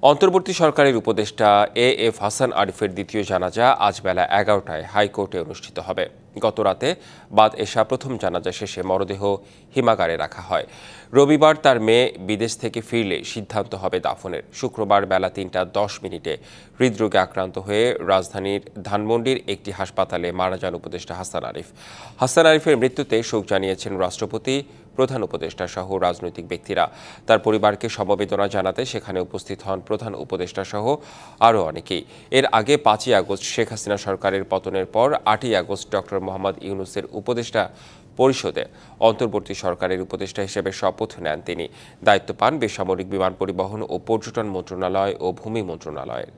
অন্তর্বর্তী সরকারের উপদেষ্টা এএফ হাসান আরিফের দ্বিতীয় জানাজা আজ বেলা ১১টায় হাইকোর্টে অনুষ্ঠিত হবে। গতরাতে বাদ এশা প্রথম জানাজা শেষে মরদেহ হিমাগারে রাখা হয়। রবিবার তার মেয়ে বিদেশ থেকে ফিরলে সিদ্ধান্ত হবে দাফনের। শুক্রবার বেলা ৩টা ১০ মিনিটে হৃদরোগে আক্রান্ত হয়ে রাজধানীর ধানমন্ডির একটি হাসপাতালে মারা যান উপদেষ্টা হাসান আরিফ। হাসান আরিফের মৃত্যুতে শোক জানিয়েছেন রাষ্ট্রপতি, প্রধান উপদেষ্টা সহ রাজনৈতিক ব্যক্তিরা। তার পরিবারকে সমবেদনা জানাতে সেখানে উপস্থিত হন প্রধান উপদেষ্টা সহ আরও অনেকেই। এর আগে ৫ই আগস্ট শেখ হাসিনা সরকারের পতনের পর ৮ই আগস্ট ডক্টর মোহাম্মদ ইউনূসের উপদেষ্টা পরিষদে অন্তর্বর্তী সরকারের উপদেষ্টা হিসেবে শপথ নেন তিনি। দায়িত্ব পান বেসামরিক বিমান পরিবহন ও পর্যটন মন্ত্রণালয় ও ভূমি মন্ত্রণালয়ের।